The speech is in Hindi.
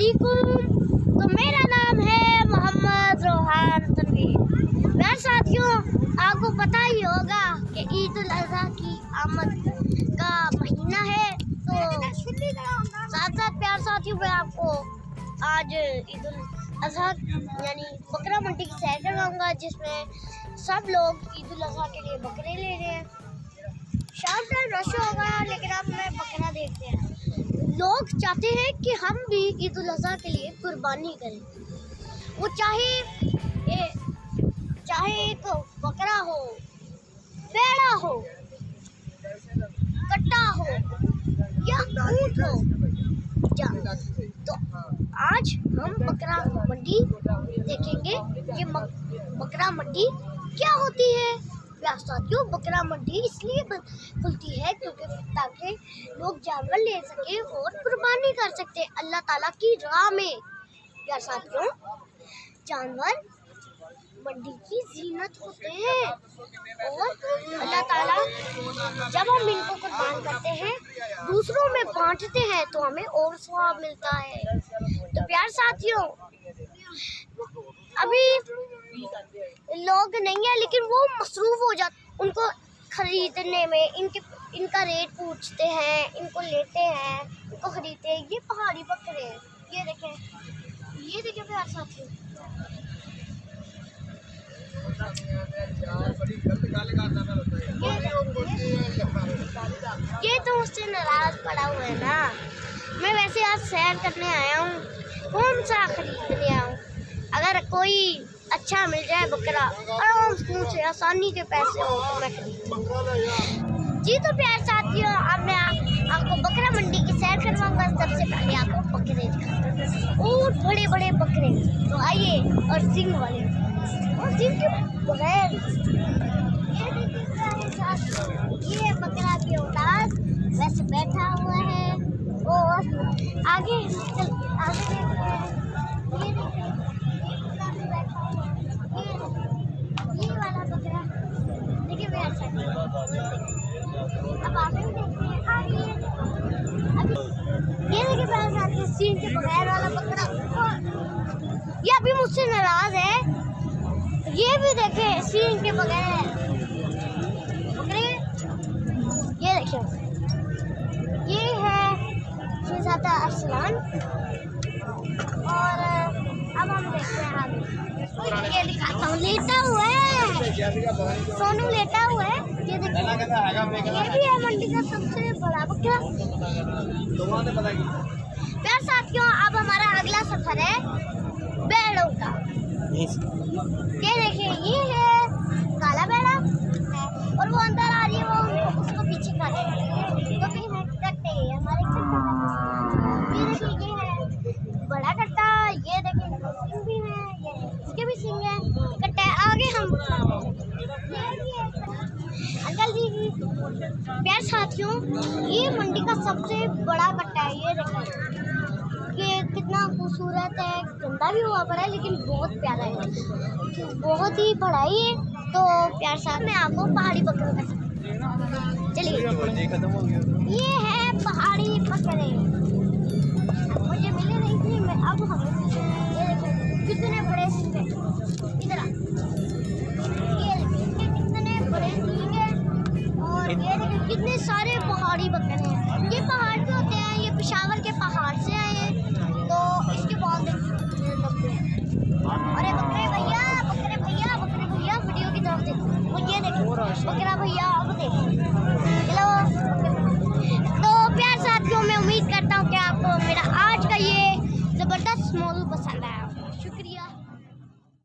अस्सलामुअलैकुम। तो मेरा नाम है मोहम्मद रोहान तनवीर। मेरे साथियों, आपको पता ही होगा कि ईद उल अज़हा की आमद का महीना है। तो साथ साथ प्यार साथियों, मैं आपको आज ईद उल अज़हा यानी बकरा मंडी की सैर करवाऊंगा, जिसमें सब लोग ईद उल अज़हा के लिए बकरे ले रहे हैं। शाम टाइम रश होगा, लेकिन अब मैं बकरा देखते हैं। लोग चाहते हैं कि हम भी ईद उल अज़हा के लिए कुर्बानी करें। वो चाहे एक बकरा हो, भेड़ा हो, कट्टा हो या ऊंट हो। तो आज हम बकरा मंडी देखेंगे। ये बकरा मंडी क्या होती है? प्यार साथियों, बकरा मंडी इसलिए खुलती है क्योंकि ताकि लोग जानवर ले सके और कुर्बानी कर सकते अल्लाह ताला की राह में। प्यार साथियों, जानवर मंडी की जीनत होते हैं और अल्लाह ताला जब हम इनको कुर्बान करते हैं, दूसरों में बांटते हैं, तो हमें और सवाब मिलता है। तो प्यार साथियों, अभी लोग नहीं है, लेकिन वो मसरूफ हो जाते उनको खरीदने में। इनका रेट पूछते हैं, इनको लेते हैं, इनको खरीदते हैं। ये पहाड़ी बकरे, ये देखें प्यार साथियों। ये तो मुझसे नाराज पड़ा हुआ है ना। मैं वैसे आज सैर करने आया हूँ, कौन सा खरीदने आया हूँ। अगर कोई अच्छा मिल जाए बकरा आराम से आसानी के पैसे हो तो मैं खरीदूँ। जी तो प्यार साथियों, अब मैं आपको बकरा मंडी की सैर करवाऊंगा। सबसे पहले आपको बकरे दिखाऊंगा, और बड़े बड़े बकरे। तो आइए, और सिंग वाले और सिंग के बगैर। ये बकरा के उतार वैसे बैठा हुआ है, और आगे देखते हैं। ये वाला बकरा देखिए प्यार साथियों। अब आगे देखते हैं। ये देखिए प्यार साथियों, सींग के बगैर वाला बकरा। ये अभी मुझसे नाराज है। ये भी देखे सींग के बगैर बकरे। ये देखिए, ये है शहज़ादा अरसलान। और अब हम देखते हैं आगे। ये दिखाता हूँ, लेटा हुआ है सोनू, लेटा हुआ है। ये देखिए, ये भी है मंडी का सबसे बड़ा बकरा। प्यार साथियों, अब हमारा अगला सफर है बैलों का। ये देखिए, ये है काला बैला और वो अंदर आ रही है, वो उसको पीछे खा रही है। तो भी है कट्टे, हमारे कट्टे। ये देखिए, ये है बड़ा कट्टा। ये देखिए, सिंग भी है, ये इसके भी सिंग है, कट्टा है। आगे हम अंकल जी। प्यार साथियों, ये मंडी का सबसे बड़ा कट्टा है। ये देखिए, ये कितना खूबसूरत है। गंदा भी हुआ पड़ा है, लेकिन बहुत प्यारा है, बहुत ही बड़ा है ये। तो प्यार साथ में आपको पहाड़ी बकरे का चलिए। ये है पहाड़ी बकरे, मुझे मिले नहीं थे, मैं अब